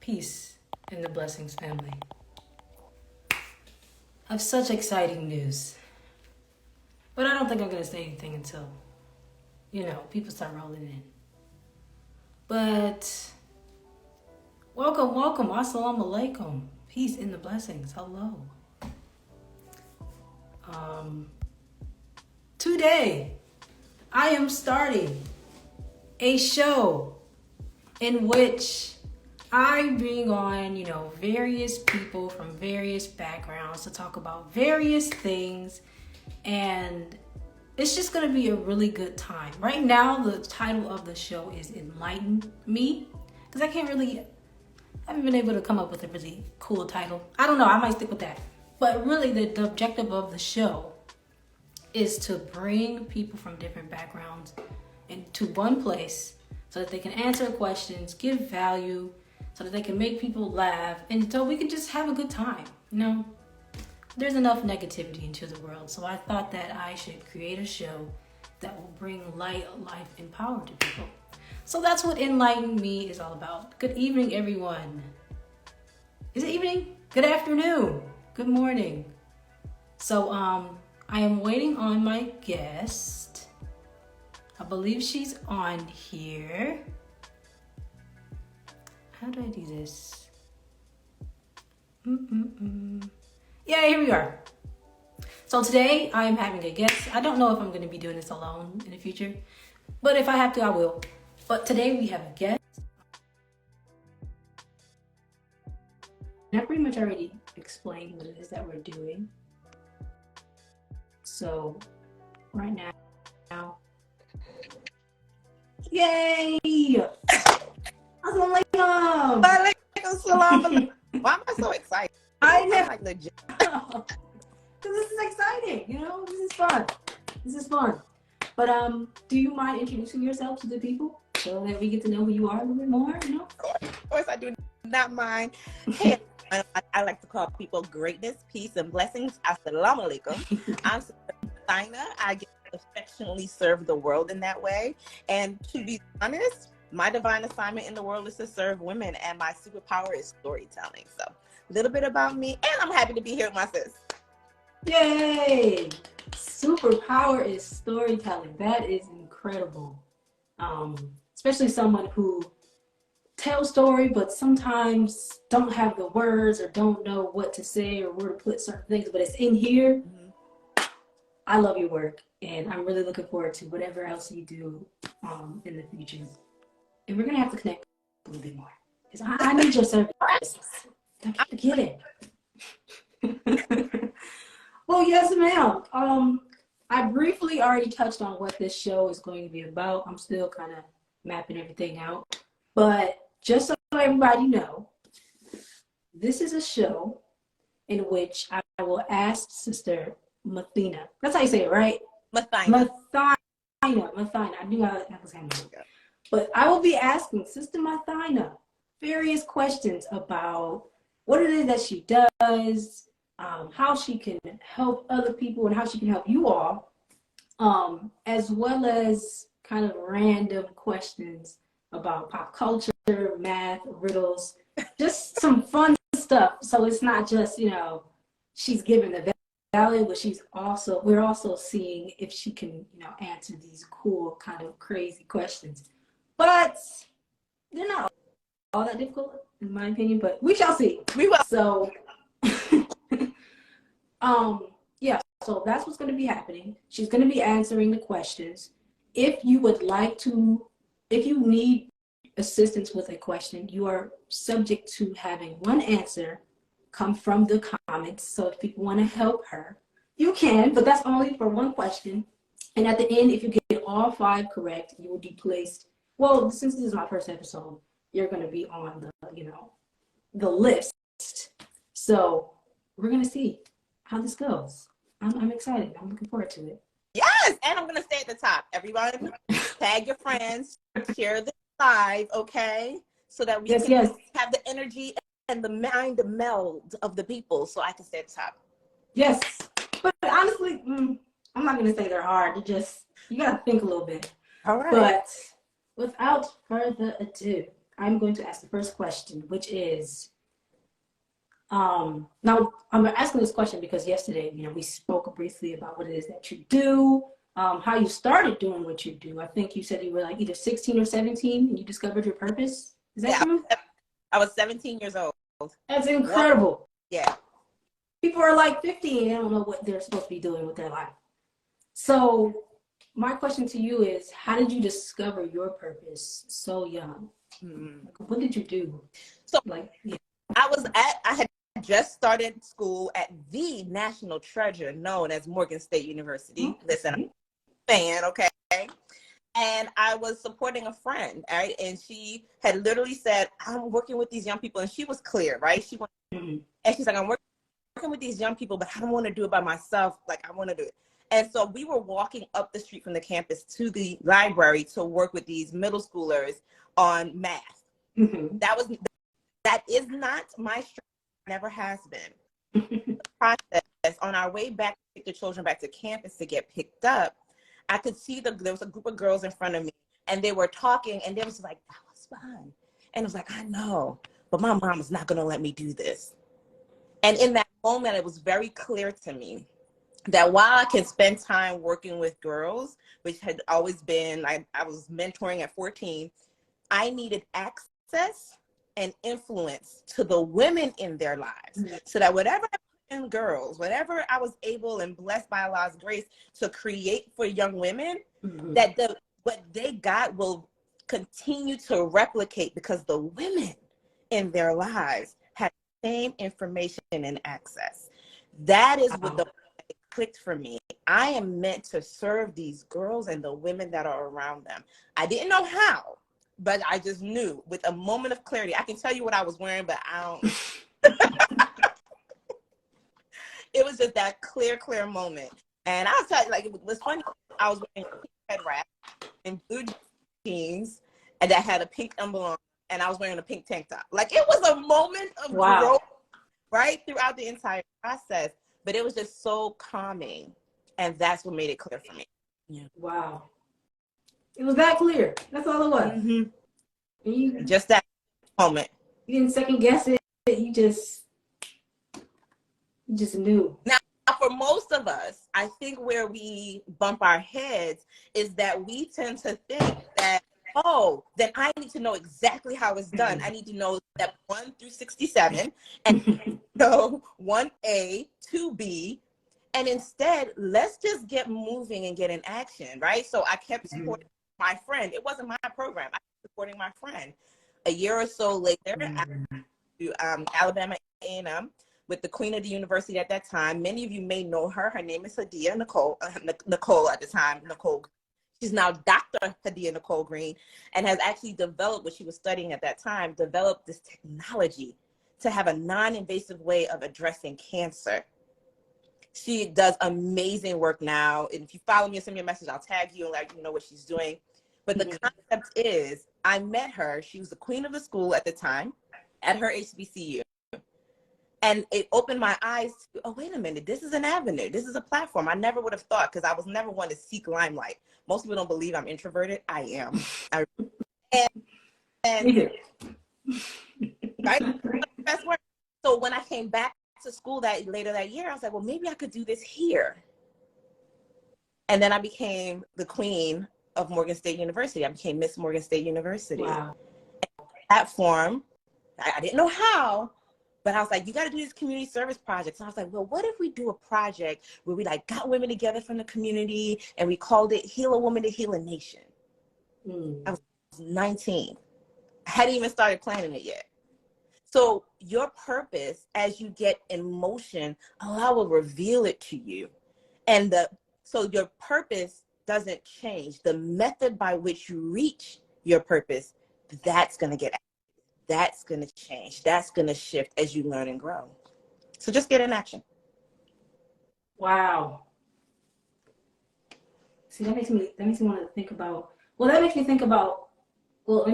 Peace in the Blessings family. I have such exciting news. But I don't think I'm going to say anything until, people start rolling in. But welcome. Assalamu alaikum. Peace in the blessings. Hello. Today, I am starting a show in which I bring on, various people from various backgrounds to talk about various things, and it's just going to be a really good time. Right now, the title of the show is En-Lighten Me, because I haven't been able to come up with a really cool title. I don't know, I might stick with that. But really, the objective of the show is to bring people from different backgrounds into one place so that they can answer questions, give value, so that they can make people laugh, and so we can just have a good time. There's enough negativity into the world, so I thought that I should create a show that will bring light, life, and power to people. So that's what En-Lighten Me is all about. Good evening, everyone. Is it evening? Good afternoon. Good morning. So I am waiting on my guest. I believe she's on here. How do I do this? Yeah, here we are. So today I am having a guest. I don't know if I'm going to be doing this alone in the future, but if I have to, I will. But today we have a guest. And I pretty much already explained what it is that we're doing. So right now, yay! Assalamualaikum. Walaikum salam. Why am I so excited? I know. I'm like legit. Because this is exciting, This is fun. But do you mind introducing yourself to the people so that we get to know who you are a little bit more, Of course, I do not mind. Hey, I like to call people greatness, peace, and blessings. Assalamu alaikum. I'm Sina. I get to affectionately serve the world in that way. And to be honest, my divine assignment in the world is to serve women, and my superpower is storytelling. So a little bit about me, and I'm happy to be here with my sis. Yay! Superpower is storytelling. That is incredible. Especially someone who tells story, but sometimes don't have the words or don't know what to say or where to put certain things, but it's in here. Mm-hmm. I love your work, and I'm really looking forward to whatever else you do in the future. And we're going to have to connect a little bit more, because I need your service. Don't forget it. Well, yes, ma'am. I briefly already touched on what this show is going to be about. I'm still kind of mapping everything out. But just so everybody know, this is a show in which I will ask Sister Mathina. That's how you say it, right? Mathina. I knew I was saying that. But I will be asking Sister Mathina various questions about what it is that she does, how she can help other people, and how she can help you all, as well as kind of random questions about pop culture, math, riddles, just some fun stuff. So it's not just, she's giving the value, but we're also seeing if she can, answer these cool, kind of crazy questions. But they're not all that difficult, in my opinion, but we shall see. We will. So, yeah, so that's what's going to be happening. She's going to be answering the questions. If you need assistance with a question, you are subject to having one answer come from the comments. So if people want to help her, you can, but that's only for one question. And at the end, if you get all 5 correct, you will be placed. Well, since this is my first episode, you're going to be on the list. So we're going to see how this goes. I'm excited. I'm looking forward to it. Yes, and I'm going to stay at the top. Everyone, tag your friends, share this live, okay? So that we can have the energy and the mind, the meld of the people, so I can stay at the top. Yes, but honestly, I'm not going to say they're hard. You got to think a little bit. All right. But without further ado, I'm going to ask the first question, which is, now I'm asking this question because yesterday, we spoke briefly about what it is that you do, how you started doing what you do. I think you said you were like either 16 or 17 and you discovered your purpose. Is that Yeah, true? I was 17 years old. That's incredible. Yeah. People are like 50 and they don't know what they're supposed to be doing with their life. So my question to you is, how did you discover your purpose so young? Mm-hmm. Like, what did you do? So Yeah. I had just started school at the national treasure known as Morgan State University. Okay. Listen, I'm a fan, okay? And I was supporting a friend, right? And she had literally said, I'm working with these young people. And she was clear, right? And she's like, I'm working with these young people, but I don't want to do it by myself. Like, I want to do it. And so we were walking up the street from the campus to the library to work with these middle schoolers on math. Mm-hmm. That is not my strength. Never has been. The process on our way back to take the children back to campus to get picked up, I could see there was a group of girls in front of me and they were talking and they was like, that was fun. And I was like, I know, but my mom is not going to let me do this. And in that moment, it was very clear to me that while I can spend time working with girls, which had always been, like I was mentoring at 14, I needed access and influence to the women in their lives. Mm-hmm. So that whatever I put in girls, whatever I was able and blessed by Allah's grace to create for young women, mm-hmm. that what they got will continue to replicate because the women in their lives had the same information and access. That is what clicked for me. I am meant to serve these girls and the women that are around them. I didn't know how, but I just knew with a moment of clarity. I can tell you what I was wearing, but I don't. It was just that clear moment. And I'll tell you, like, it was funny. I was wearing a pink head wrap and blue jeans, and that had a pink emblem, and I was wearing a pink tank top. Like, it was a moment of growth, right, throughout the entire process. But it was just so calming, and that's what made it clear for me. Yeah. Wow. It was that clear. That's all it was. Mm-hmm. Just that moment. You didn't second guess it. You just knew. Now, for most of us, I think where we bump our heads is that we tend to think that, oh, then I need to know exactly how it's done. I need to know step 1 through 67 and so 1A, 2B. And instead, let's just get moving and get in action, right? So I kept supporting my friend. It wasn't my program. I was supporting my friend. A year or so later, I went to Alabama A&M with the queen of the university at that time. Many of you may know her. Her name is Nicole at the time, Nicole. She's now Dr. Hadia Nicole Green, and has actually developed what she was studying at that time, developed this technology to have a non-invasive way of addressing cancer. She does amazing work now. And if you follow me and send me a message, I'll tag you and let you know what she's doing. But the concept is, I met her. She was the queen of the school at the time at her HBCU. And it opened my eyes to, oh, wait a minute, this is an avenue. This is a platform. I never would have thought, because I was never one to seek limelight. Most people don't believe I'm introverted. I am. And right? Best word. So when I came back to school later that year, I was like, well, maybe I could do this here. And then I became the queen of Morgan State University. I became Miss Morgan State University. Wow. And that form, I didn't know how, but I was like, you got to do these community service projects. And I was like, well, what if we do a project where we like got women together from the community and we called it Heal a Woman to Heal a Nation? I was 19. I hadn't even started planning it yet. So your purpose, as you get in motion, Allah will reveal it to you. And so your purpose doesn't change. The method by which you reach your purpose, that's going to get, that's going to change. That's going to shift as you learn and grow. So just get in action. Wow. See, that makes me want to think about, let me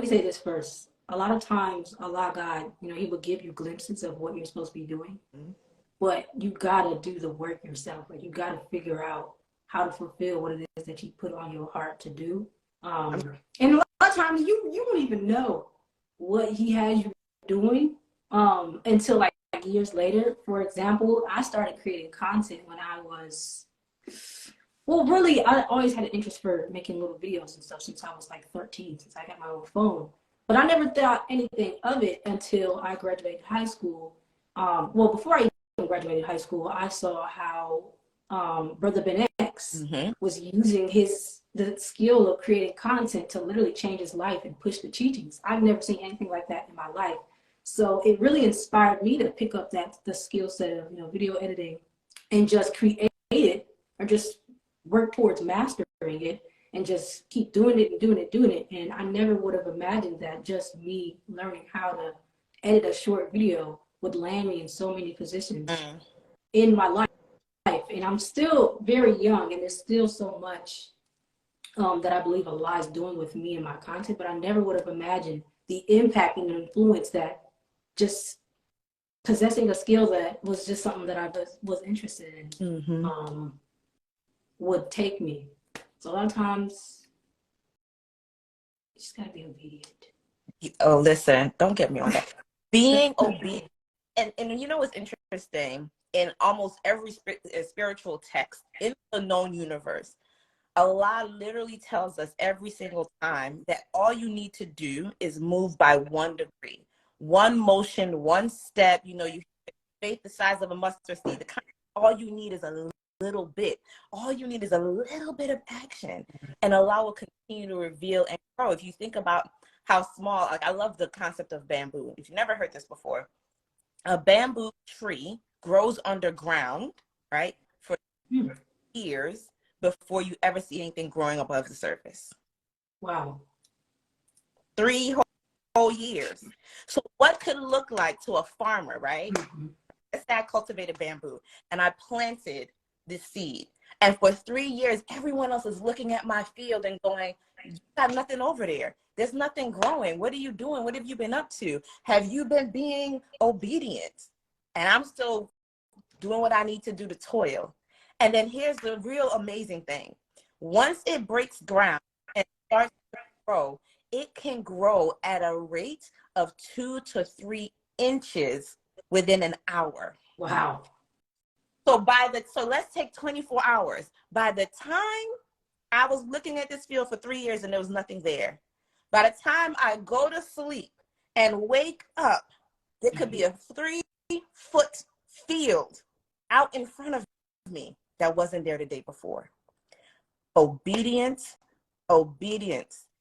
say this first. A lot of times, Allah, God, He will give you glimpses of what you're supposed to be doing, but you gotta do the work yourself. Like, you gotta figure out how to fulfill what it is that you put on your heart to do. And a lot of times, you won't even know what he has you doing until like years later. For example, I started creating content when I was, well, really, I always had an interest for making little videos and stuff since I was like 13, since I got my own phone. But I never thought anything of it until I graduated high school. Well, before I even graduated high school, I saw how Brother Ben X was using the skill of creating content to literally change his life and push the teachings. I've never seen anything like that in my life. So it really inspired me to pick up the skill set of video editing and just create it, or just work towards mastering it, and just keep doing it and doing it, doing it. And I never would have imagined that just me learning how to edit a short video would land me in so many positions in my life. And I'm still very young, and there's still so much that I believe Allah is doing with me and my content, but I never would have imagined the impact and the influence that just possessing a skill that was just something that I was interested in would take me. So a lot of times, you just gotta be obedient. Oh, listen, don't get me on that. Being obedient, and you know what's interesting? In almost every spiritual text in the known universe, Allah literally tells us every single time that all you need to do is move by 1 degree, one motion, one step. You faith the size of a mustard seed. All you need is a little bit. All you need is a little bit of action, and Allah will continue to reveal and grow. If you think about how small, like, I love the concept of bamboo. If you've never heard this before, a bamboo tree grows underground, right, for years before you ever see anything growing above the surface. Wow. 3 whole years. So what could look like to a farmer, right? Let's say I cultivated bamboo and I planted this seed. And for 3 years, everyone else is looking at my field and going, you got nothing over there. There's nothing growing. What are you doing? What have you been up to? Have you been being obedient? And I'm still doing what I need to do to toil. And then here's the real amazing thing. Once it breaks ground and starts to grow, it can grow at a rate of 2 to 3 inches within an hour. Wow. So let's take 24 hours. By the time I was looking at this field for 3 years and there was nothing there, by the time I go to sleep and wake up, there could be a 3-foot field out in front of me that wasn't there the day before. Obedience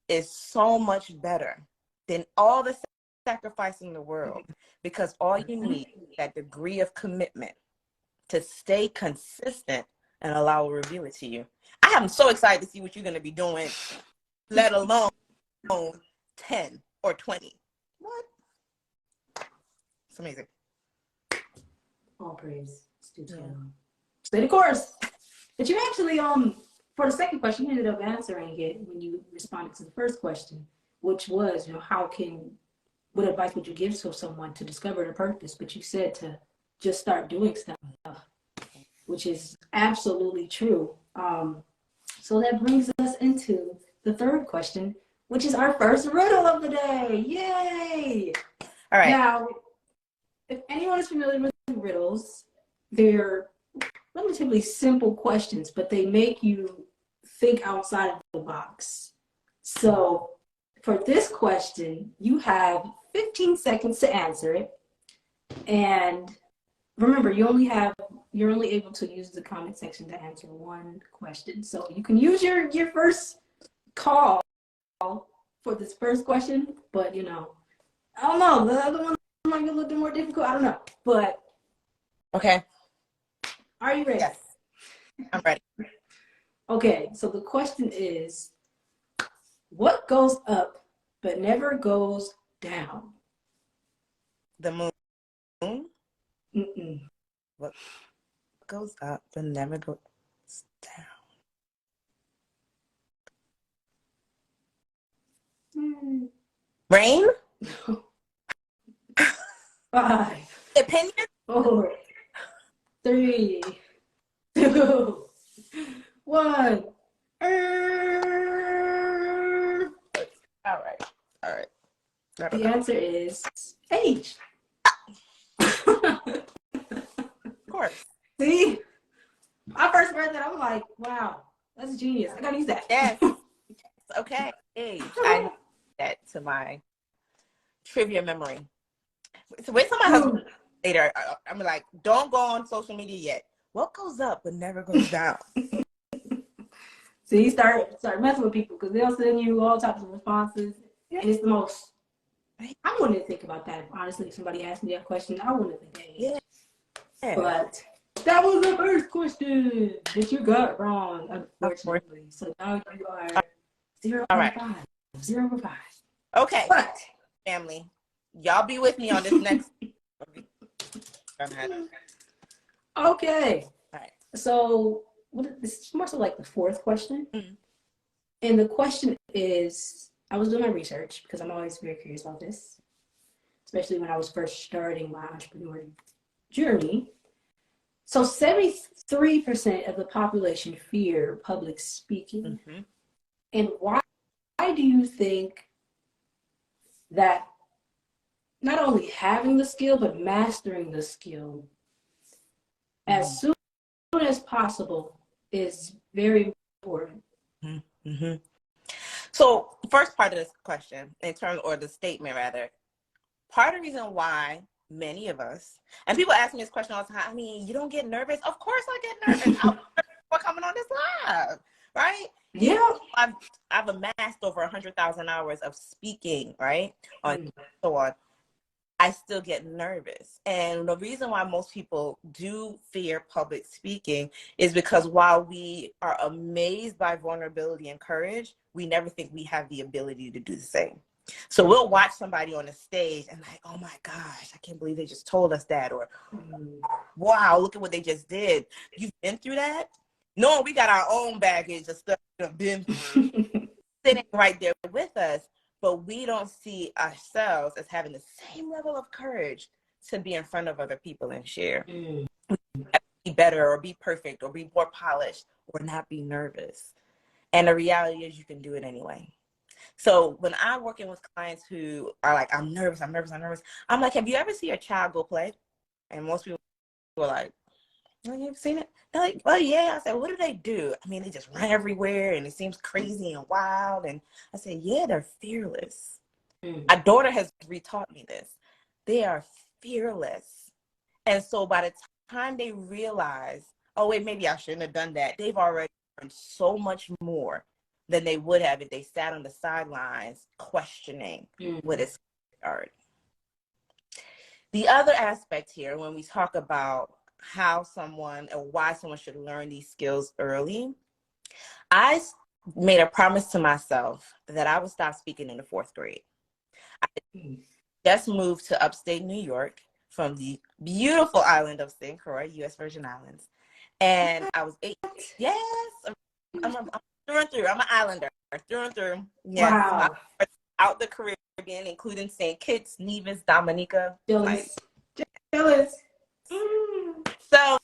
is so much better than all the sacrifice in the world, because all you need is that degree of commitment to stay consistent, and Allah will reveal it to you. I am so excited to see what you're going to be doing, let alone 10 or 20. What? It's amazing. All praise. Stay the course. But you actually, for the second question, you ended up answering it when you responded to the first question, which was, what advice would you give to someone to discover their purpose? But you said to just start doing stuff, which is absolutely true. So that brings us into the third question, which is our first riddle of the day. Yay! All right. Now, if anyone is familiar with riddles, they're relatively simple questions, but they make you think outside of the box. So for this question, you have 15 seconds to answer it. And remember, you're only able to use the comment section to answer one question. So you can use your first call for this first question, but I don't know, the other one might be a little bit more difficult. I don't know, but okay. Are you ready? Yes, I'm ready. Okay, so the question is, what goes up but never goes down? The moon. Mm-mm. What goes up but never goes down? Rain? 5, Opinion? 4, 3, 2, 1. All right. The answer is age. Of course. See, I first read that, I was like, wow, that's genius. I gotta use that. Yes. Okay. Age. I know that to my trivia memory. So wait till my husband later. I'm like, don't go on social media yet. What goes up but never goes down? So you start messing with people because they'll send you all types of responses, and it's the most. I wouldn't think about that. Honestly, if somebody asked me that question, I wouldn't think that. Yeah. But that was the first question that you got wrong, unfortunately. So now you are 0.5. 0.5. Okay. But family, y'all be with me on this next. Okay. All right. So this is more so like the fourth question. Mm-hmm. And the question is, I was doing my research because I'm always very curious about this, especially when I was first starting my entrepreneur journey. So 73% of the population fear public speaking. Mm-hmm. And why do you think that not only having the skill, but mastering the skill as soon as possible is very important? Mm-hmm. So first part of this question, in terms, or the statement rather, part of the reason why many of us, and people ask me this question all the time, I mean, you don't get nervous? Of course I get nervous. We're coming on this live, right? Yeah. I've amassed over 100,000 hours of speaking, right? So on. I still get nervous. And the reason why most people do fear public speaking is because while we are amazed by vulnerability and courage, we never think we have the ability to do the same. So we'll watch somebody on the stage and like, oh my gosh, I can't believe they just told us that. Or, wow, look at what they just did. You've been through that? No, we got our own baggage of stuff that been sitting right there with us. But we don't see ourselves as having the same level of courage to be in front of other people and share. Be better or be perfect or be more polished or not be nervous. And the reality is you can do it anyway. So when I'm working with clients who are like, I'm nervous, I'm like, have you ever seen a child go play? And most people are like, oh, you ever seen it? They're like, well, yeah. I said, what do they do? I mean, they just run everywhere and it seems crazy and wild. And I said, yeah, they're fearless. My daughter has retaught me this. They are fearless. And so by the time they realize, oh, wait, maybe I shouldn't have done that, they've already learned so much more than they would have if they sat on the sidelines questioning what is hard. The other aspect here, when we talk about how someone or why someone should learn these skills early, I made a promise to myself that I would stop speaking in the 4th grade. I just moved to upstate New York from the beautiful island of St. Croix, U.S. Virgin Islands. And I was 8. Yes, I'm through and through. I'm an islander, through and through. Yes, wow. Out the Caribbean, including St. Kitts, Nevis, Dominica. Jealous. So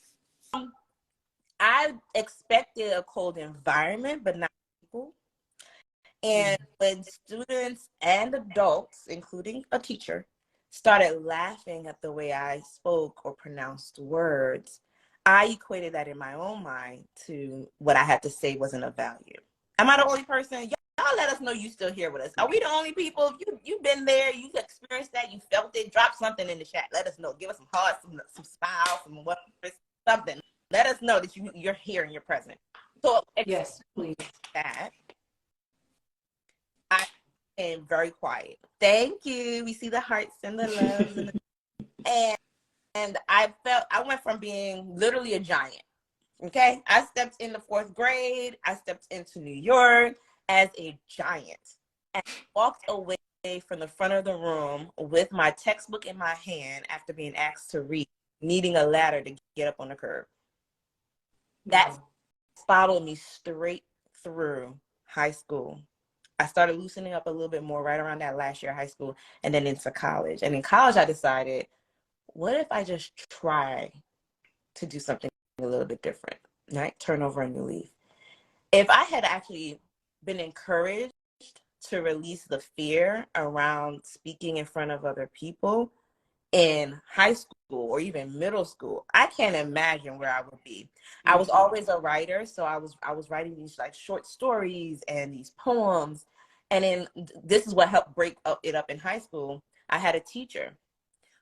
I expected a cold environment, but not people. And when students and adults, including a teacher, started laughing at the way I spoke or pronounced words, I equated that in my own mind to what I had to say wasn't of value. Am I the only person? Y'all let us know you still here with us. Are we the only people? You've been there, you've experienced that, you felt it. Drop something in the chat. Let us know. Give us some hearts, some smiles, some what, something. Let us know that you're here and you're present. So yes, please. That I am very quiet. Thank you. We see the hearts and the loves and I went from being literally a giant. Okay, I stepped in the 4th grade. I stepped into New York as a giant and walked away from the front of the room with my textbook in my hand after being asked to read, needing a ladder to get up on the curb. That followed me straight through high school. I started loosening up a little bit more right around that last year of high school and then into college. And in college, I decided, what if I just try to do something a little bit different, right? Turn over a new leaf. If I had actually been encouraged to release the fear around speaking in front of other people in high school or even middle school, I can't imagine where I would be. I was always a writer, so I was writing these like short stories and these poems. And then this is what helped break it up in high school. I had a teacher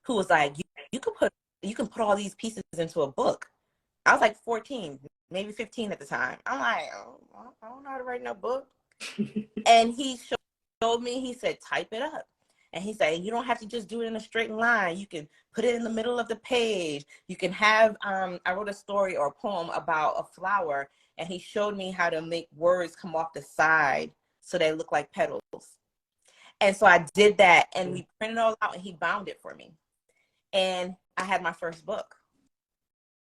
who was like, you can put all these pieces into a book. I was like 14, maybe 15 at the time. I'm like, oh, I don't know how to write no book. And he showed me, he said, type it up. And he said, you don't have to just do it in a straight line. You can put it in the middle of the page. You can have, I wrote a story or a poem about a flower, and he showed me how to make words come off the side so they look like petals. And so I did that, and we printed it all out, and he bound it for me. And I had my first book.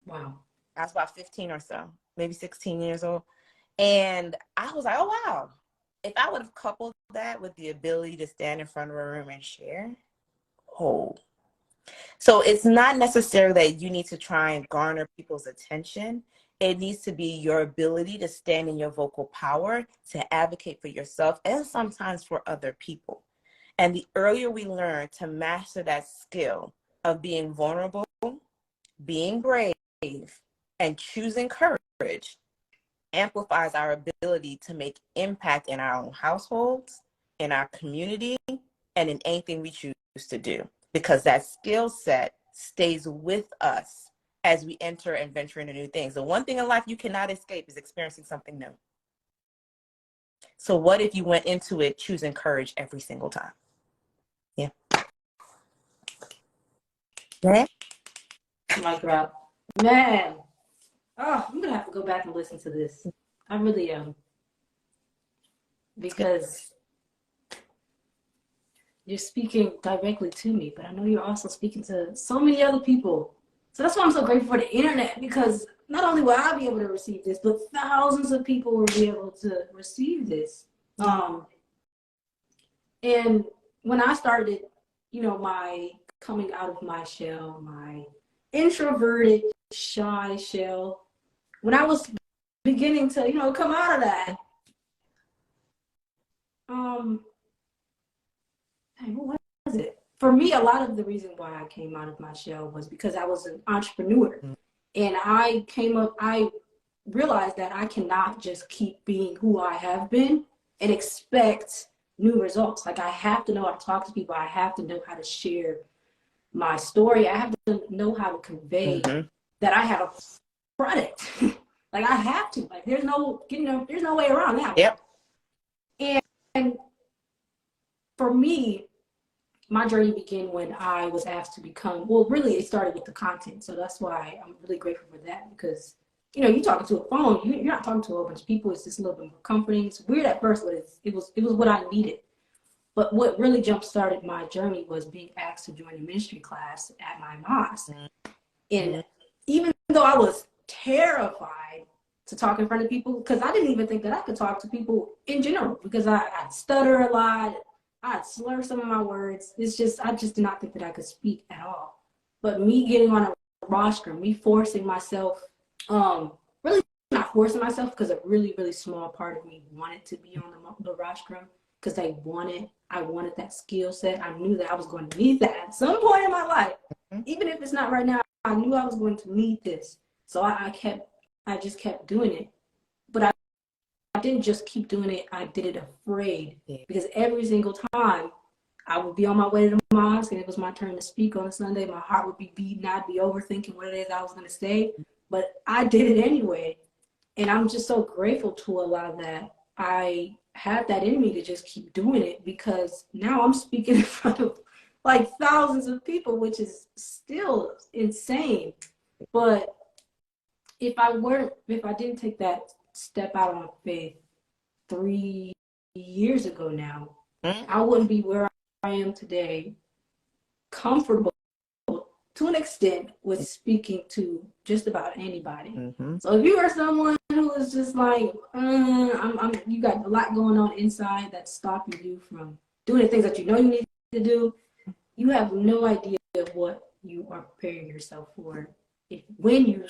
Wow. I was about 15 or so, maybe 16 years old. And I was like, oh, wow. If I would have coupled that with the ability to stand in front of a room and share, oh. So it's not necessarily that you need to try and garner people's attention. It needs to be your ability to stand in your vocal power, to advocate for yourself and sometimes for other people. And the earlier we learn to master that skill of being vulnerable, being brave, and choosing courage, amplifies our ability to make impact in our own households, in our community, and in anything we choose to do. Because that skill set stays with us as we enter and venture into new things. The one thing in life you cannot escape is experiencing something new. So what if you went into it choosing courage every single time? Yeah. Mic drop. Man. Oh, I'm gonna have to go back and listen to this. I really am. Because you're speaking directly to me, but I know you're also speaking to so many other people. So that's why I'm so grateful for the internet, because not only will I be able to receive this, but thousands of people will be able to receive this. And when I started, my coming out of my shell, my introverted, shy shell, when I was beginning to, come out of that, what was it? For me, a lot of the reason why I came out of my shell was because I was an entrepreneur. And I realized that I cannot just keep being who I have been and expect new results. Like, I have to know how to talk to people. I have to know how to share my story. I have to know how to convey that I have a product. Like, I have to. Like, there's no way around that. Yep. And for me, my journey began when I was asked to become, well, really it started with the content. So that's why I'm really grateful for that, because, you're talking to a phone, you're not talking to a whole bunch of people. It's just a little bit more comforting. It's weird at first, but it was what I needed. But what really jump started my journey was being asked to join a ministry class at my mosque. And even though I was terrified to talk in front of people, because I didn't even think that I could talk to people in general, because I'd stutter a lot. I'd slur some of my words. I just did not think that I could speak at all. But me getting on a rostrum, me forcing myself, really not forcing myself, because a really, really small part of me wanted to be on the rostrum, because I wanted that skill set. I knew that I was going to need that at some point in my life. Even if it's not right now, I knew I was going to need this. So I just kept doing it. But I didn't just keep doing it. I did it afraid, because every single time I would be on my way to the mosque and it was my turn to speak on a Sunday, my heart would be beating. I'd be overthinking what it is I was going to say, but I did it anyway. And I'm just so grateful to Allah that I had that in me to just keep doing it, because now I'm speaking in front of like thousands of people, which is still insane. But if I didn't take that step out on faith 3 years ago now, I wouldn't be where I am today, comfortable to an extent with speaking to just about anybody. So if you are someone who is just like, you got a lot going on inside that's stopping you from doing the things that you know you need to do, you have no idea what you are preparing yourself for when you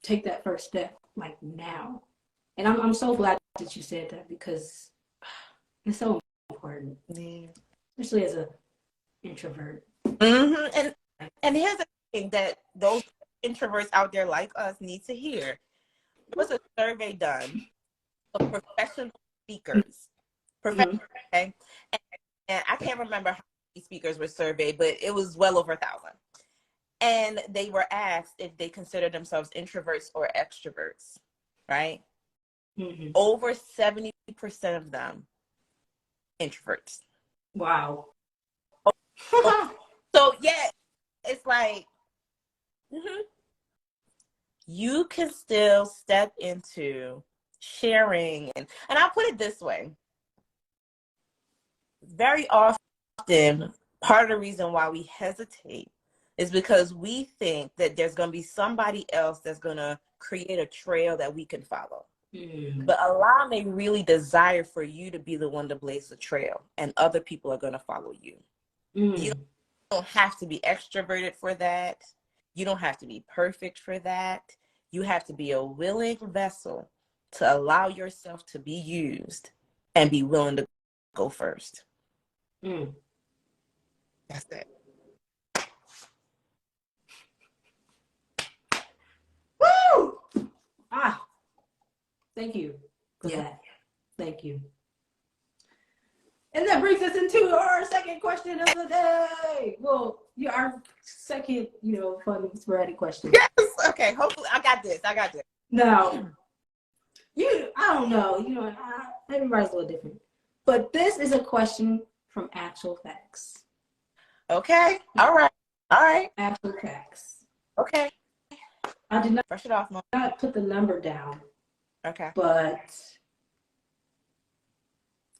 take that first step, like now. And I'm so glad that you said that, because it's so important, Yeah. especially as an introvert. Mm-hmm. And here's the thing that those introverts out there like us need to hear. There was a survey done of professional speakers. Mm-hmm. Okay? And I can't remember how many speakers were surveyed, but it was well over 1,000. And they were asked if they consider themselves introverts or extroverts, right? Mm-hmm. Over 70% of them introverts. Wow. So yeah, it's like you can still step into sharing, and I'll put it this way. Very often, part of the reason why we hesitate is because we think that there's going to be somebody else that's going to create a trail that we can follow. But Allah may really desire for you to be the one to blaze the trail, and other people are going to follow you. You don't have to be extroverted for that. You don't have to be perfect for that. You have to be a willing vessel to allow yourself to be used and be willing to go first. That's it. Woo! Thank you for Yeah. that. Thank you. And that brings us into our second question of the day. Well, our second, fun sporadic question. Yes. Okay. Hopefully, I got this. Now, I don't know. Everybody's a little different. But this is a question from actual facts. Okay. All right. Actual facts. Okay. I did not Brush it off, Mom. put the number down. Okay. But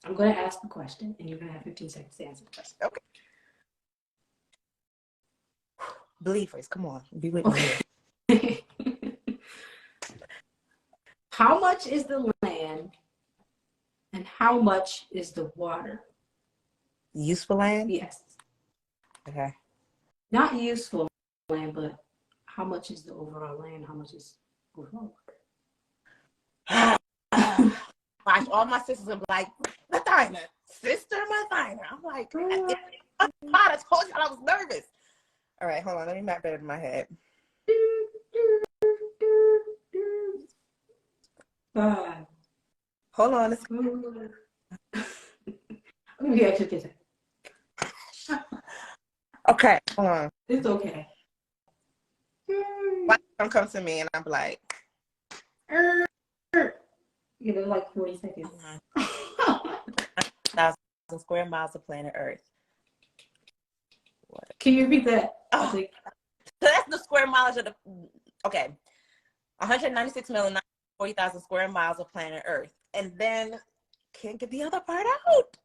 I'm going to ask the question, and you're going to have 15 seconds to answer the question. Okay. Believers, come on. Be with me. How much is the land and how much is the water? Useful land? Yes. Okay. Not useful land, but how much is the overall land? How much is overall water? Gosh, all my sisters are like, Mathina, sister Mathina. I'm like, God, I told y'all I was nervous. All right, hold on. Let me map that in my head. Hold on. Let me actually get it. Okay, hold on. It's okay. Watch them come to me and I'm like, like 40 seconds. 1,000 square miles of planet Earth. What? Can you repeat that? Oh, so that's the square mileage of the. Okay, 196,940,000 square miles of planet Earth, and then can't get the other part out.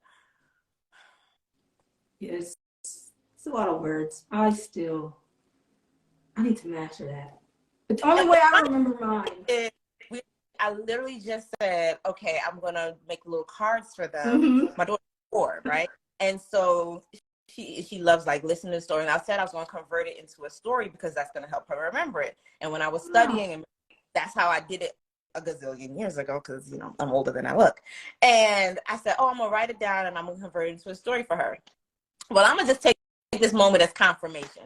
Yes, it's a lot of words. I need to master that. The only way I remember mine. I literally just said, okay, I'm gonna make little cards for them. My daughter's 4, right? And so she loves like listening to the story. And I said I was gonna convert it into a story because that's gonna help her remember it. And when I was studying, and that's how I did it a gazillion years ago, because I'm older than I look. And I said, oh, I'm gonna write it down and I'm gonna convert it into a story for her. Well, I'm gonna just take this moment as confirmation.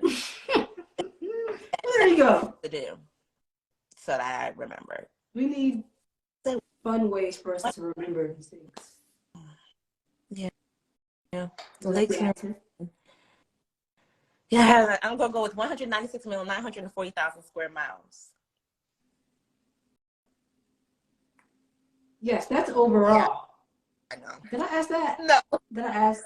There you go. To do so that I remember. We need fun ways for us to remember these things. Yeah. Yeah, I'm gonna go with 196,940,000 square miles. Yes, that's overall. I know. Did I ask that? No. Did I ask?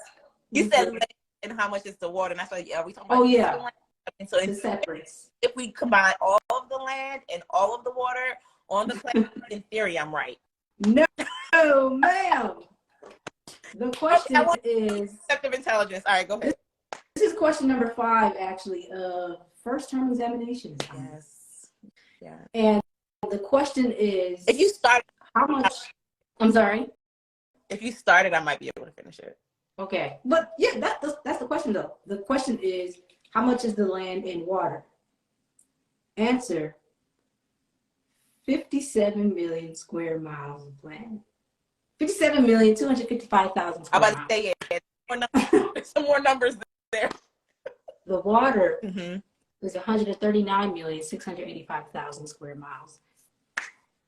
You said land and how much is the water, and I said, yeah, we talking about. Oh yeah. Land? And so if we combine all of the land and all of the water on the planet, in theory, I'm right. No, ma'am. The question is Perceptive intelligence. All right, go ahead. This is question number 5, actually. First term examinations. Yes. Yeah. And the question is, if you start, how much? I'm sorry. If you started, I might be able to finish it. Okay, but yeah, that's the question though. The question is, how much is the land and water? Answer: 57 million square miles of land. 57,255,000 I'm square about to miles. say it. Some more numbers there. The water Mm-hmm. is 139,685,000 square miles.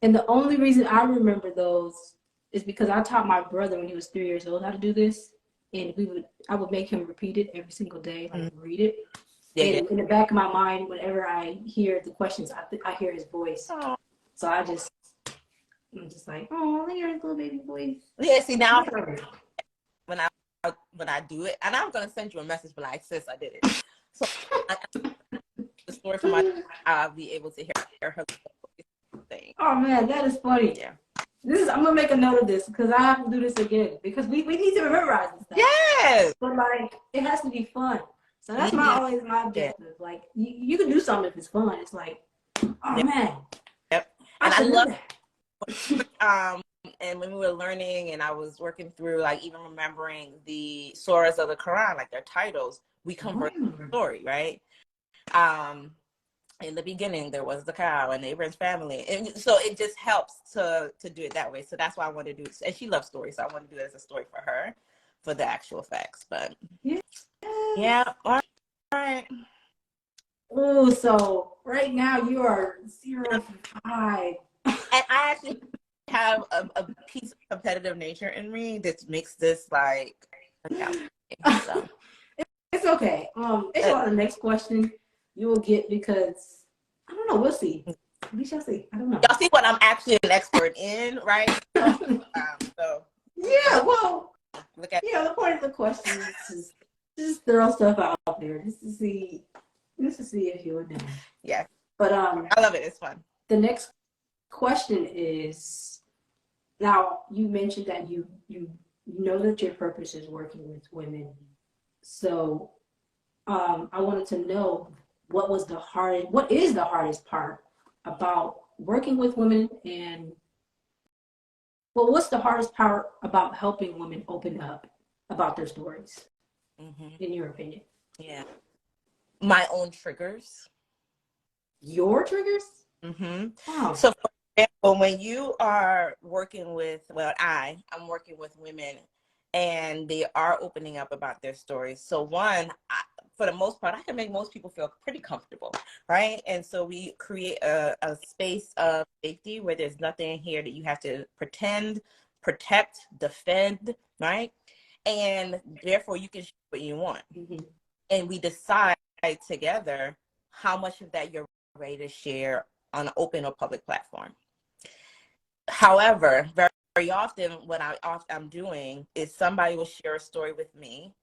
And the only reason I remember those is because I taught my brother when he was 3 years old how to do this. And I would make him repeat it every single day, like read it. Yeah, yeah. And in the back of my mind, whenever I hear the questions, I hear his voice. Oh. So I'm just like, oh, I hear his little baby voice. Yeah, see, now when I do it, and I'm gonna send you a message, but like, sis, I did it. So the story for my, I'll be able to hear her thing. Oh man, that is funny. Yeah. I'm gonna make a note of this because I have to do this again because we need to memorize this stuff. Yes. But like, it has to be fun. So that's always my objective. Yeah. Like, you can do something if it's fun. It's like, oh Yep. man. Yep. And I love that. And when we were learning and I was working through, like, even remembering the surahs of the Quran, like their titles, we convert the story, right? In the beginning, there was the cow and Abraham's family. And so it just helps to do it that way. So that's why I want to do it. And she loves stories, so I want to do it as a story for her, for the actual facts. But yeah, all right. Oh, so right now you are 0 for 5. And I actually have a piece of competitive nature in me that makes this like so. It's okay. It's on the next question you will get because I don't know. We'll see. We shall see. I don't know. Y'all see what I'm actually an expert in, right? So yeah. Well, look at the point of the question is just throw stuff out there just to see if you would know. Yeah. But I love it. It's fun. The next question is, now you mentioned that you know that your purpose is working with women. So I wanted to know what is the hardest part about working with women, and what's the hardest part about helping women open up about their stories, in your opinion? Yeah. My own triggers. Your triggers? Wow. So for example, when you are working with, I'm working with women and they are opening up about their stories. So for the most part, I can make most people feel pretty comfortable, right? And so we create a space of safety where there's nothing here that you have to pretend, protect, defend, right? And therefore you can share what you want. And we decide together how much of that you're ready to share on an open or public platform. However, very, very often what I'm doing is somebody will share a story with me,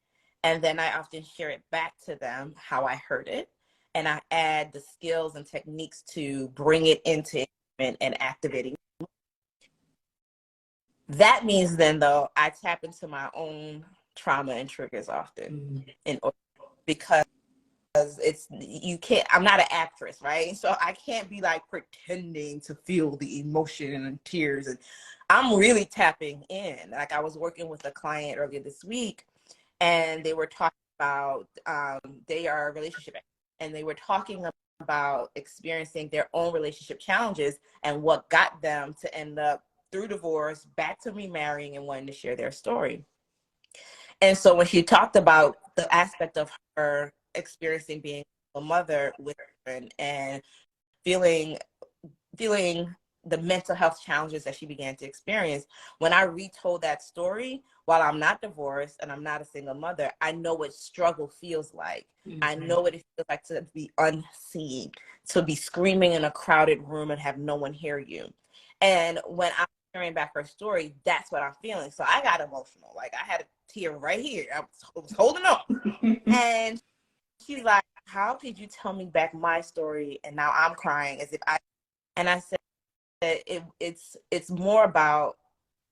and then I often share it back to them how I heard it, and I add the skills and techniques to bring it into and activating. That means then, though, I tap into my own trauma and triggers often, because I'm not an actress, right? So I can't be like pretending to feel the emotion and tears, and I'm really tapping in. Like, I was working with a client earlier this week, and they were talking about they are a relationship, and they were talking about experiencing their own relationship challenges and what got them to end up through divorce back to remarrying and wanting to share their story. And so when she talked about the aspect of her experiencing being a mother with children and feeling the mental health challenges that she began to experience, when I retold that story, while I'm not divorced and I'm not a single mother, I know what struggle feels like. I know what it feels like to be unseen, to be screaming in a crowded room and have no one hear you. And when I'm hearing back her story, that's what I'm feeling. So I got emotional. Like, I had a tear right here. I was holding on. And she's like, how could you tell me back my story and now I'm crying as if and I said that it's more about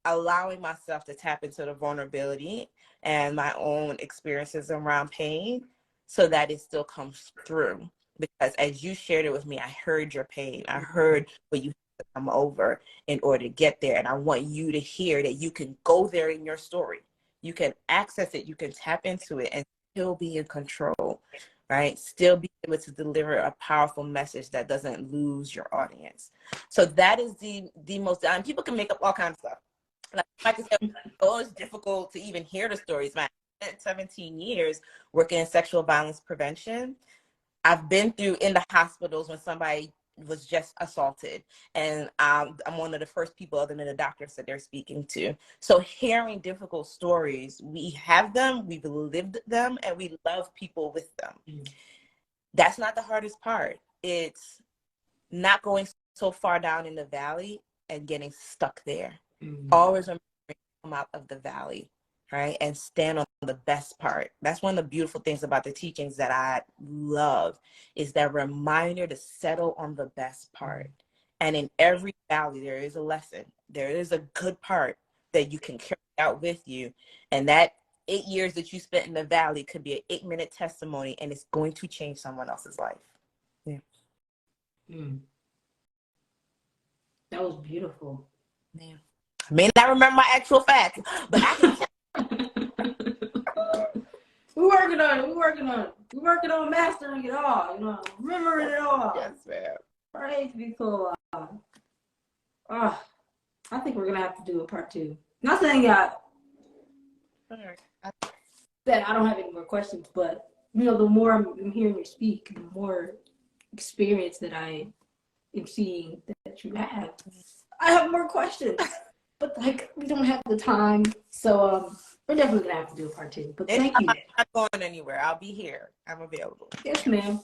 allowing myself to tap into the vulnerability and my own experiences around pain so that it still comes through. Because as you shared it with me, I heard your pain. I heard what you had to come over in order to get there. And I want you to hear that you can go there in your story. You can access it. You can tap into it and still be in control, right? Still be able to deliver a powerful message that doesn't lose your audience. So that is the most, people can make up all kinds of stuff. like I said, oh, it's difficult to even hear the stories. Man, I spent 17 years working in sexual violence prevention. I've been through in the hospitals when somebody was just assaulted, and I'm one of the first people other than the doctors that they're speaking to. So hearing difficult stories, we have them, we've lived them, and we love people with them. That's not the hardest part. It's not going so far down in the valley and getting stuck there. Always remember to come out of the valley, right? And stand on the best part. That's one of the beautiful things about the teachings that I love, is that reminder to settle on the best part. And in every valley, there is a lesson. There is a good part that you can carry out with you. And that 8 years that you spent in the valley could be an 8-minute testimony, and it's going to change someone else's life. Yeah. That was beautiful. Yeah. I may not remember my actual facts, but I can We're working on it. We're working on mastering it all, remembering it all. Yes, ma'am. Praise be to Allah. I think we're going to have to do a part 2. Not saying that I don't have any more questions, but, the more I'm hearing you speak, the more experience that I am seeing that you have, I have more questions. But, we don't have the time, so we're definitely going to have to do a part 2. But thank you. I'm not going anywhere. I'll be here. I'm available. Yes, ma'am.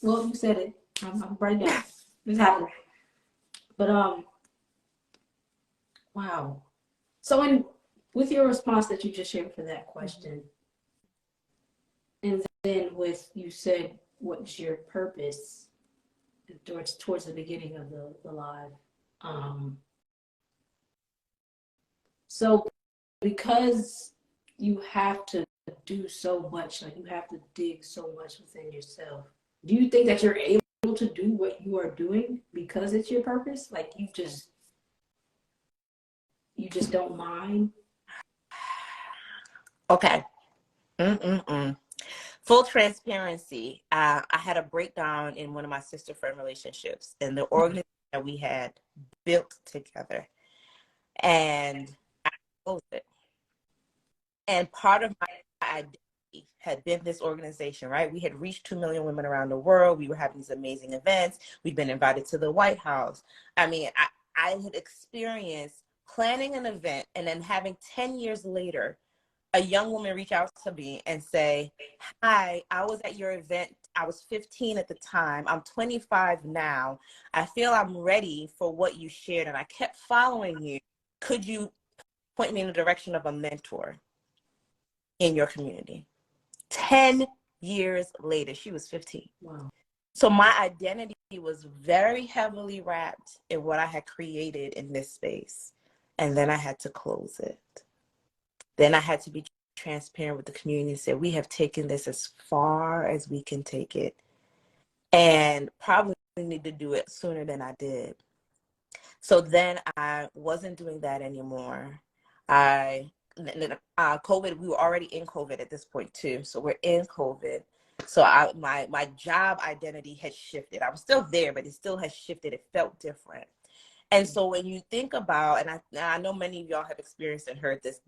Well, you said it. I'm right now. It's happening. But, wow. So, with your response that you just shared for that question, and then you said, what's your purpose towards the beginning of the live. So because you have to do so much, you have to dig so much within yourself, do you think that you're able to do what you are doing because it's your purpose? You just don't mind? Okay. Full transparency. I had a breakdown in one of my sister friend relationships, and the organization that we had built together, and I closed it. And part of my identity had been this organization, right? We had reached 2 million women around the world. We were having these amazing events. We'd been invited to the White House. I mean, I had experienced planning an event and then having 10 years later, a young woman reach out to me and say, hi, I was at your event. I was 15 at the time. I'm 25 now. I feel I'm ready for what you shared, and I kept following you. Could you point me in the direction of a mentor in your community? 10 years later, she was 15. Wow. So my identity was very heavily wrapped in what I had created in this space. And then I had to close it. Then I had to be transparent with the community and say, we have taken this as far as we can take it, and probably need to do it sooner than I did. So then I wasn't doing that anymore. COVID, we were already in COVID at this point too. So we're in COVID. So my job identity had shifted. I was still there, but it still has shifted. It felt different. And so when you think about, and I know many of y'all have experienced and heard this,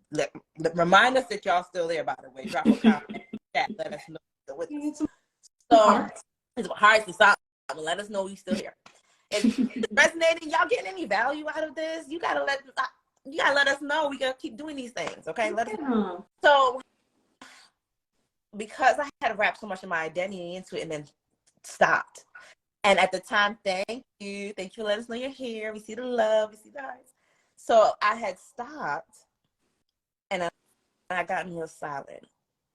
remind us that y'all still there, by the way. Drop a comment, chat, let us know. So it's hard to stop, but let us know we still here. If it's resonating, y'all getting any value out of this? You gotta let us know. We gotta keep doing these things, okay? So because I had wrapped so much of my identity into it and then stopped. And at the time, thank you for letting us know you're here. We see the love, we see the hearts. So I had stopped, and I got real silent.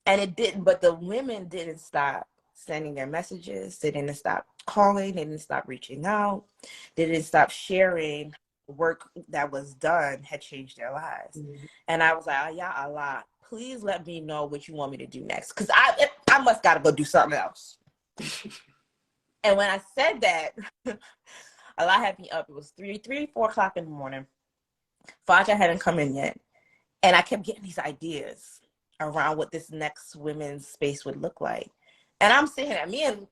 And it didn't, but the women didn't stop sending their messages. They didn't stop calling. They didn't stop reaching out. They didn't stop sharing work that was done had changed their lives. Mm-hmm. And I was like, oh, yeah, Allah, please let me know what you want me to do next. Because I must got to go do something else. And when I said that, Allah had me up. It was 4 o'clock in the morning. Fajr hadn't come in yet. And I kept getting these ideas around what this next women's space would look like. And I'm sitting at me, and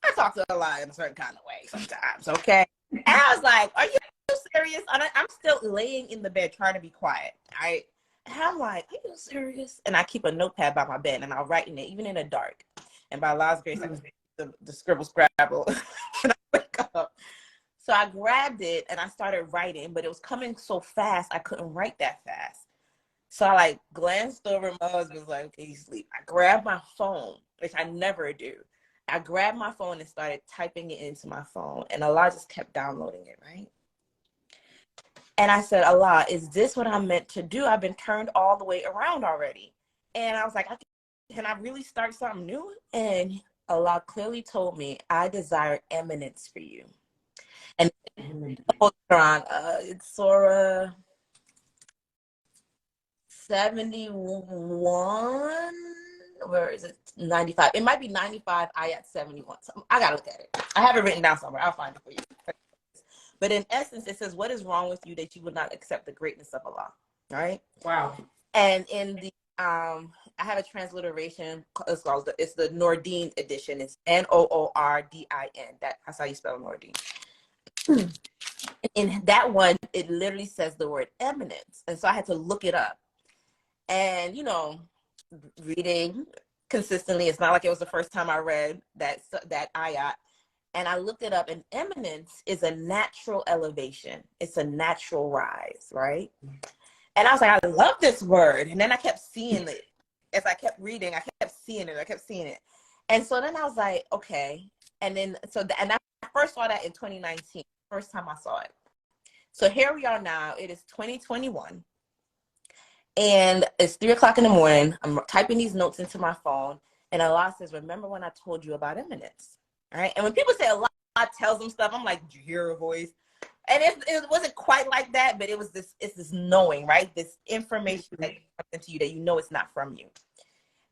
I talk to Allah in a certain kind of way sometimes, okay? And I was like, are you serious? I'm still laying in the bed trying to be quiet. And I'm like, are you serious? And I keep a notepad by my bed and I'll write in it, even in the dark. And by Allah's grace, I can the scribble scrabble when I wake up. So I grabbed it and I started writing, but it was coming so fast, I couldn't write that fast. So I like glanced over. My husband's like, okay, you sleep. I grabbed my phone, which I never do. I grabbed my phone and started typing it into my phone, and Allah just kept downloading it, right? And I said, Allah, is this what I'm meant to do? I've been turned all the way around already. And I was like, can I really start something new? And Allah clearly told me, I desire eminence for you. And Quran, it's Surah 71. Where is it? 95. It might be 95, ayat 71. I gotta look at it. I have it written down somewhere. I'll find it for you. But in essence, it says, what is wrong with you that you would not accept the greatness of Allah? Right? Wow. And in the I have a transliteration. It's the Noordin edition. It's Noordin. That's how you spell Noordin. In that one, it literally says the word eminence. And so I had to look it up. And, you know, reading consistently, it's not like it was the first time I read that ayat. And I looked it up, and eminence is a natural elevation. It's a natural rise, right? And I was like, I love this word. And then I kept seeing it. As I kept reading, I kept seeing it. And so then I was like, okay. And then, and I first saw that in 2019, first time I saw it. So here we are now. It is 2021. And it's 3:00 in the morning. I'm typing these notes into my phone. And Allah says, remember when I told you about eminence? All right. And when people say Allah tells them stuff, I'm like, did you hear a voice? And it wasn't quite like that, but it's this knowing, right? This information that comes into you that you know it's not from you.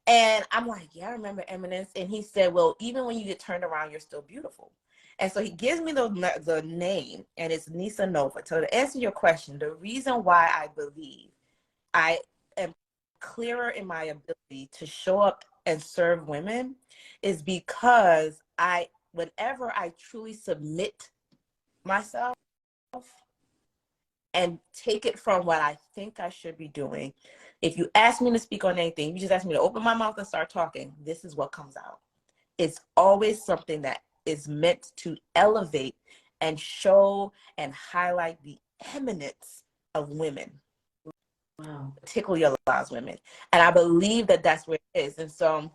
And I'm like, yeah, I remember eminence. And he said, well, even when you get turned around, you're still beautiful. And so he gives me the name, and it's Nisa Nova. So to answer your question, the reason why I believe I am clearer in my ability to show up and serve women is because whenever I truly submit myself and take it from what I think I should be doing. If you ask me to speak on anything, you just ask me to open my mouth and start talking, this is what comes out. It's always something that is meant to elevate and show and highlight the eminence of women. Wow. Particularly Allah's women. And I believe that that's where it is. And so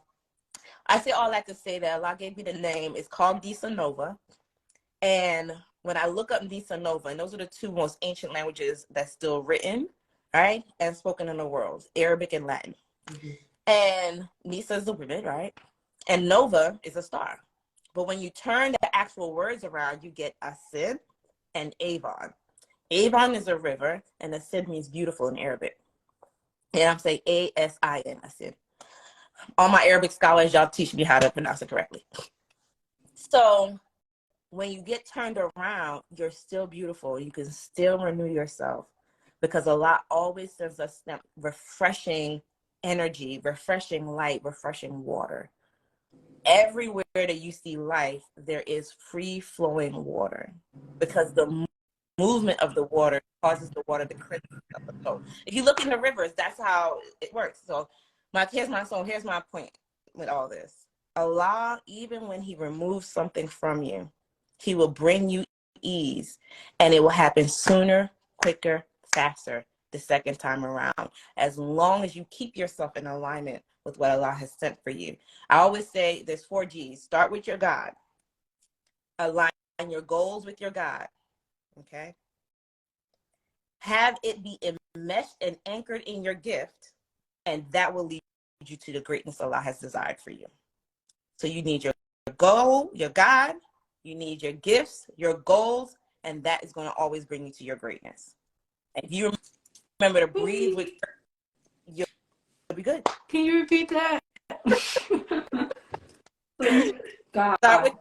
I say all that to say that Allah gave me the name. It's called Nisa Nova. And when I look up Nisa Nova, and those are the two most ancient languages that's still written, right, and spoken in the world, Arabic and Latin. Mm-hmm. And Nisa is the woman, right? And Nova is a star. But when you turn the actual words around, you get Asid and Avon. Avon is a river, and Asid means beautiful in Arabic. And I'm saying Asin, Asid. All my Arabic scholars, y'all teach me how to pronounce it correctly. So when you get turned around, you're still beautiful. You can still renew yourself because Allah always sends us refreshing energy, refreshing light, refreshing water. Everywhere that you see life, there is free flowing water because the movement of the water causes the water to cleanse itself. So if you look in the rivers, that's how it works. So here's my point with all this. Allah, even when he removes something from you, he will bring you ease, and it will happen sooner, quicker, faster the second time around, as long as you keep yourself in alignment with what Allah has sent for you. I always say there's 4 G's. Start with your God. Align your goals with your God. Okay? Have it be enmeshed and anchored in your gift, and that will lead you to the greatness Allah has desired for you. So you need your goal, your God, you need your gifts, your goals, and that is going to always bring you to your greatness. And if you remember to breathe with you'll be good. Can you repeat that? God. Start with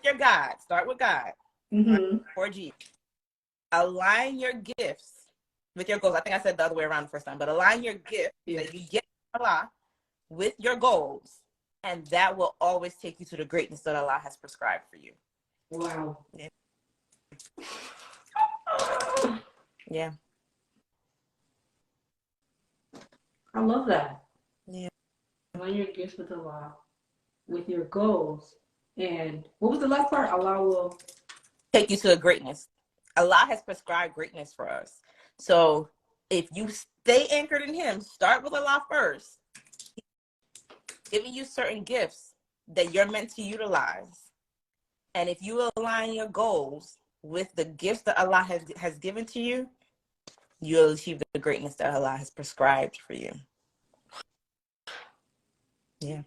your God. Start with God. Mm-hmm. 4 G. Align your gifts with your goals. I think I said the other way around the first time, but align your gift that you get Allah with your goals, and that will always take you to the greatness that Allah has prescribed for you. Wow. Yeah. Yeah. I love that. Yeah. Align your gifts with Allah, with your goals. And what was the last part? Allah will take you to a greatness. Allah has prescribed greatness for us. So if you stay anchored in him, start with Allah first, giving you certain gifts that you're meant to utilize. And if you align your goals with the gifts that Allah has given to you, you'll achieve the greatness that Allah has prescribed for you. Yeah.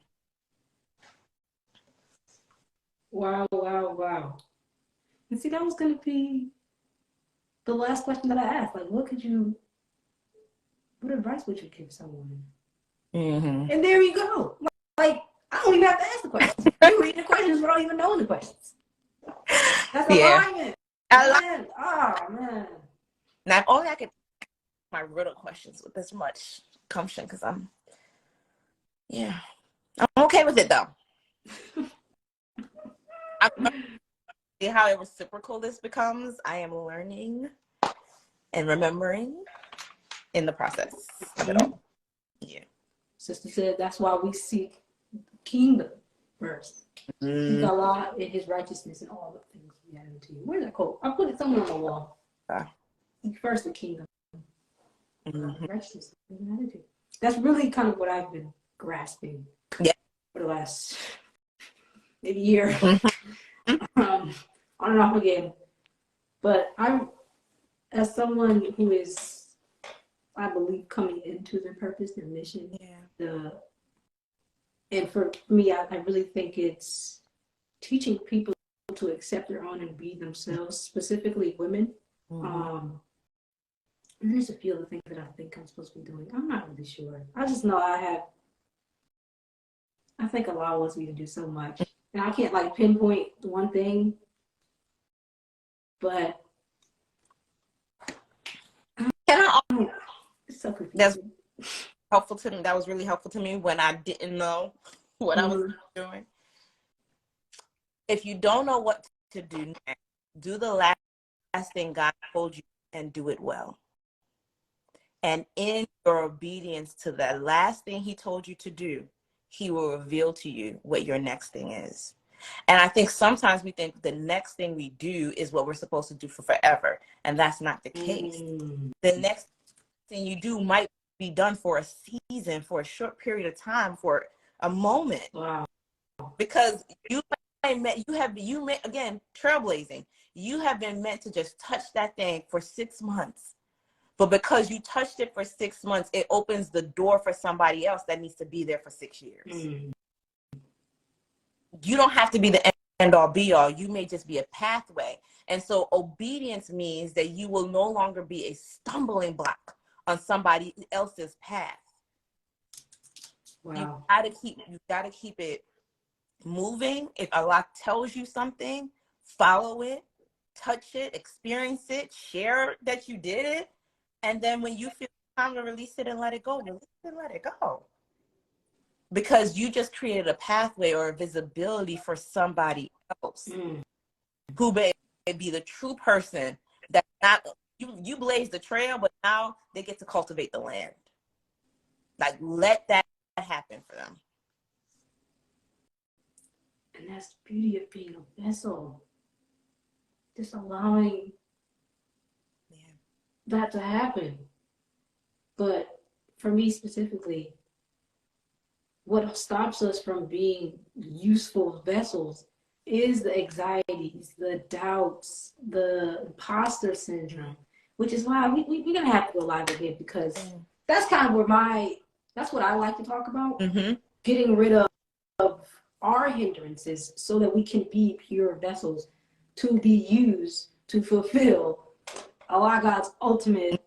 Wow, wow, wow. And see, that was going to be the last question that I asked. Like, what advice would you give someone? Mm-hmm. And there you go. Like, I don't even have to ask the questions. You read the questions without even knowing the questions. That's alignment. Man. Oh, man. Now, if only I could my riddle questions with this much gumption, because I'm okay with it, though. See how reciprocal this becomes. I am learning and remembering in the process of it all. Yeah. Sister said that's why we seek kingdom first. Seek Allah and his righteousness and all the things we add into you. Where's that quote? I put it somewhere on the wall. Seek first the kingdom. Righteousness. That's really kind of what I've been grasping for the last maybe year. On and off again. But I'm, as someone who is, I believe, coming into their purpose, their mission, and for me, I really think it's teaching people to accept their own and be themselves, specifically women. There's a few other things that I think I'm supposed to be doing. I'm not really sure. I just know I think Allah wants me to do so much. And I can't like pinpoint one thing, but it's so confusing. That's helpful to me. That was really helpful to me when I didn't know what I was doing. If you don't know what to do next, do the last thing God told you and do it well. And in your obedience to that last thing he told you to do, he will reveal to you what your next thing is. And I think sometimes we think the next thing we do is what we're supposed to do for forever. And that's not the case. The next thing you do might be done for a season, for a short period of time, for a moment. Wow. Because you again, trailblazing. You have been meant to just touch that thing for 6 months. But because you touched it for 6 months, it opens the door for somebody else that needs to be there for 6 years. You don't have to be the end all be all. You may just be a pathway. And so obedience means that you will no longer be a stumbling block on somebody else's path. Wow. You gotta keep it moving. If Allah tells you something, follow it, touch it, experience it, share that you did it. And then when you feel time to release it and let it go, release it and let it go. Because you just created a pathway or a visibility for somebody else who may be the true person that not you blaze the trail, but now they get to cultivate the land. Like, let that happen for them. And that's the beauty of being a vessel. Just allowing that to happen. But for me specifically, what stops us from being useful vessels is the anxieties, the doubts, the imposter syndrome, which is why we're going to have to go live again, because that's kind of where that's what I like to talk about, getting rid of our hindrances so that we can be pure vessels to be used to fulfill Allah God's ultimate,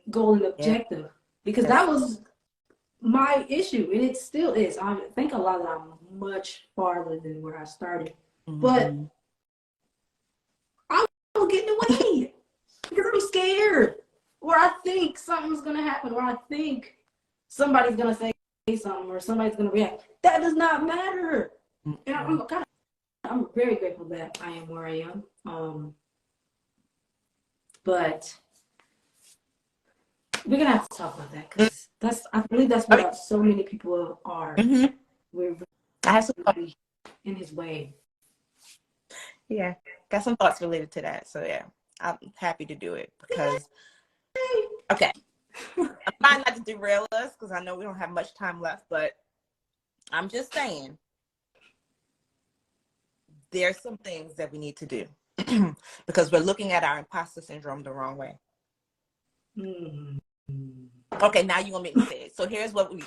goal and objective. Because that was my issue, and it still is. I think Allah that I'm much farther than where I started, but I'm getting away because I'm scared, or I think something's gonna happen, or I think somebody's gonna say something, or somebody's gonna react. That does not matter. And I'm very grateful that I am where I am. But we're gonna have to talk about that because I believe that's what so many people are. Mm-hmm. We're I have some thoughts. in his way. Yeah, got some thoughts related to that. So yeah, I'm happy to do it because. Okay, I'm trying not to derail us because I know we don't have much time left, but I'm just saying there's some things that we need to do because we're looking at our imposter syndrome the wrong way. Mm-hmm. Okay, now you're gonna make me say it. So here's what we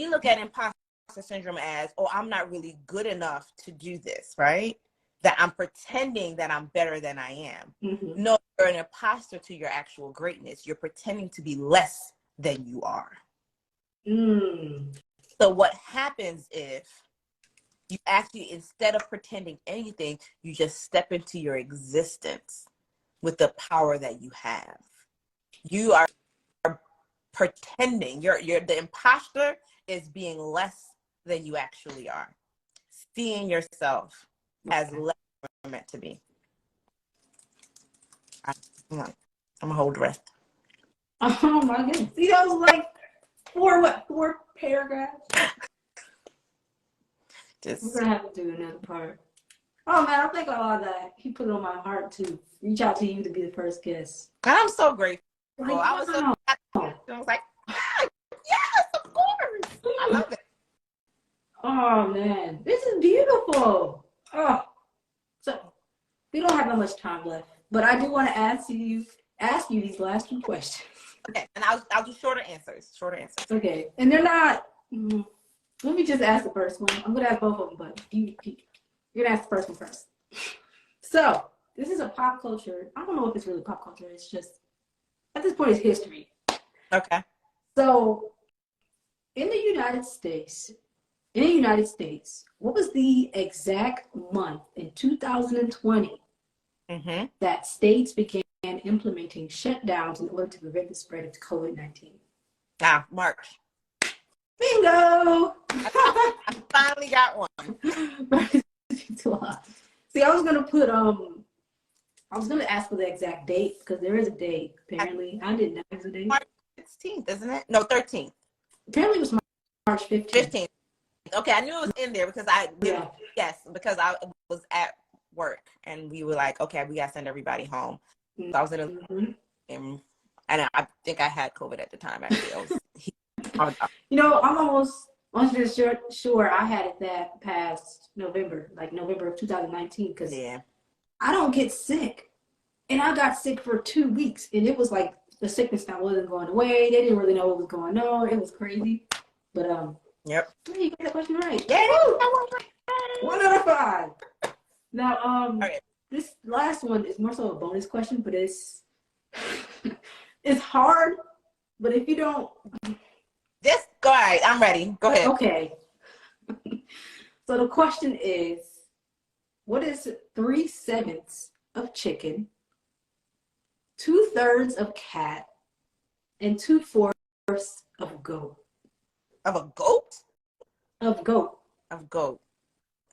look at imposter syndrome as, oh, I'm not really good enough to do this, right? That I'm pretending that I'm better than I am. Mm-hmm. No, you're an imposter to your actual greatness. You're pretending to be less than you are. Mm. So what happens if you actually, instead of pretending anything, you just step into your existence with the power that you have? You are pretending. You're the imposter is being less than you actually are. Seeing yourself as less than you're meant to be. I'm gonna hold the rest. Oh my goodness. See, that was like four paragraphs? We're gonna have to do another part. Oh man, I think a lot of that he put it on my heart to reach out to you to be the first guest. I'm so grateful. Like, I was so I was like, yes, of course. I love it. Oh man, this is beautiful. Oh, so we don't have that much time left, but I do want to ask you these last two questions. Okay, and I'll do shorter answers. Okay, and they're not. Let me just ask the first one. I'm gonna ask both of them, but you're gonna ask the first one first. So this is a pop culture. I don't know if it's really pop culture. It's just at this point it's history. Okay. So in the United States, what was the exact month in 2020 that states began implementing shutdowns in order to prevent the spread of COVID-19? March. Bingo! I finally got one. See, I was gonna ask for the exact date because there is a date. Apparently, I didn't know there was a date. March 16th, isn't it? No, 13th. Apparently, it was March 15th. 15th. Okay, I knew it was in there because because I was at work and we were like, okay, we gotta send everybody home. So I was in a and I think I had COVID at the time. Actually, I'm almost 100% sure I had it that past November, like November of 2019, because I don't get sick, and I got sick for 2 weeks, and it was like the sickness that wasn't going away. They didn't really know what was going on. It was crazy, but Yep. You got that question right. Yeah. 1 out of 5. Now, this last one is more so a bonus question, but it's hard. But if you don't, go ahead. I'm ready. Go ahead. Okay. So the question is, what is 3/7 of chicken, 2/3 of cat, and 2/4 of goat? Of a goat? Of goat. Of goat.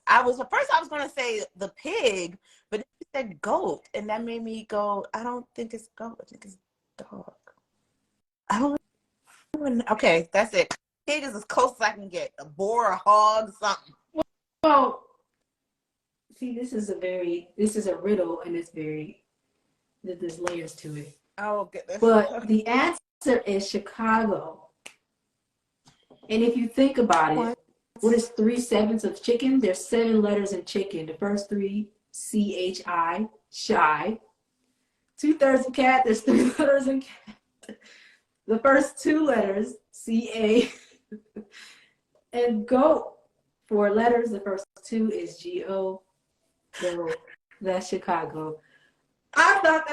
I was going to say the pig, but you said goat, and that made me go, I don't think it's goat. I think it's dog. I don't know. Okay, that's it. Pig is as close as I can get. A boar, a hog, something. Well, see, this is a riddle, and there's layers to it. Oh, goodness. But the answer is Chicago. And if you think about it, what is 3/7 of chicken? There's 7 letters in chicken. The first 3, CHI, shy. 2/3 of cat, there's 3 letters in cat. The first 2 letters, CA. And goat, 4 letters. The first 2 is GO. So that's Chicago. I thought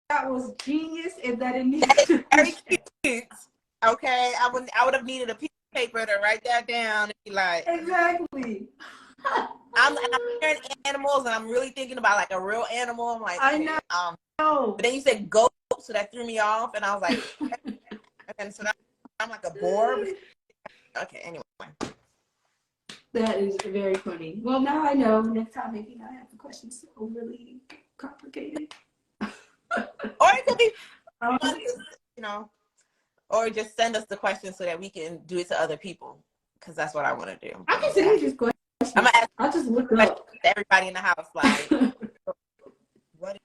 that was genius and that it needed very cute. Okay, I would have needed a piece of paper to write that down and be like, exactly. I'm hearing animals and I'm really thinking about like a real animal. I'm like, I know. But then you said goat, so that threw me off, and I was like, and so now I'm like a boar. Okay, anyway. That is very funny. Well, now I know. Next time, maybe not have the questions overly complicated. Or it could be Um, fun to, you know, or just send us the questions so that we can do it to other people. Because that's what I want to do. I can send you these questions. I'm gonna ask I'll just look questions up. to everybody in the house, like, what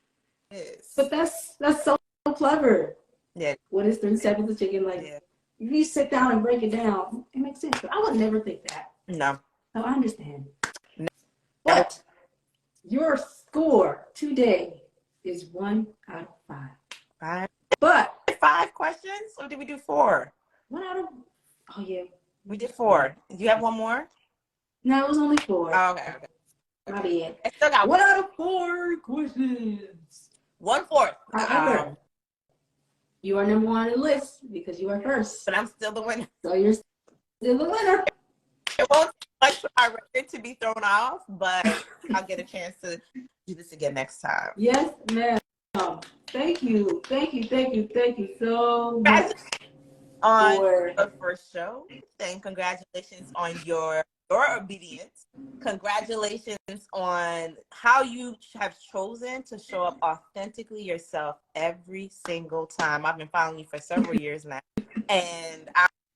is? But that's so clever. Yeah. What is 3 seconds of chicken? Like, Yeah. if you sit down and break it down, it makes sense. But I would never think that. No. So I understand. Never. But your score today is 1 out of 5. 5. But 5 questions, or did we do 4? 1 out of, oh yeah. We did 4. Do you have one more? No, it was only 4. Oh, okay. My bad. I still got 1 out of 4 questions. 1/4. However, you are number 1 on the list because you are first. But I'm still the winner. So you're still the winner. It won't take much for my record to be thrown off, but I'll get a chance to do this again next time. Yes, ma'am. Thank you so much On for your first show, and congratulations on your obedience. Congratulations on how you have chosen to show up authentically yourself every single time. I've been following you for several years now, and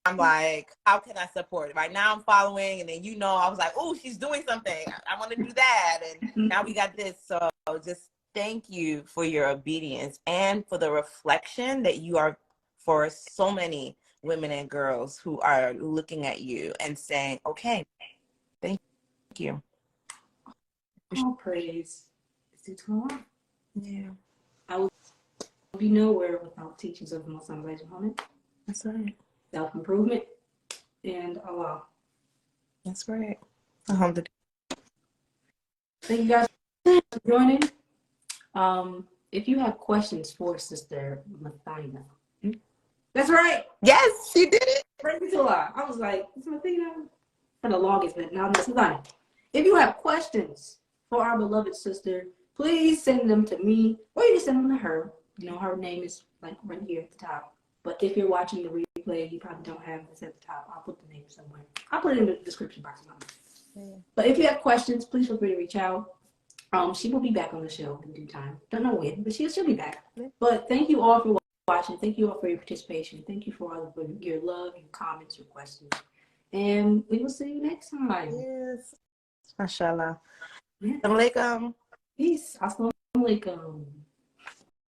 I'm like, how can I support? Right now I'm following, and then I was like, oh, she's doing something. I want to do that, and now we got this. So just thank you for your obedience and for the reflection that you are for so many women and girls who are looking at you and saying, okay, thank you. all praise is due to Allah. Yeah. I will be nowhere without teachings of the Most High Muhammad. That's right. Self-improvement and Allah. That's right. Alhamdulillah. Thank you guys for joining. If you have questions for Sister Mathina, that's right. Yes, she did it. Praise to Allah. I was like, it's Mathina for the longest, but now it's Mathina. If you have questions for our beloved sister, please send them to me, or you can send them to her. Her name is like right here at the top. But if you're watching the replay, you probably don't have this at the top. I'll put the name somewhere. I'll put it in the description box. But if you have questions, please feel free to reach out. She will be back on the show in due time. Don't know when, but she'll be back. But thank you all for watching. Thank you all for your participation. Thank you for all of your love, your comments, your questions. And we will see you next time. Yes. MashaAllah. Yeah. Assalamu alaikum. Peace. Assalamu alaikum.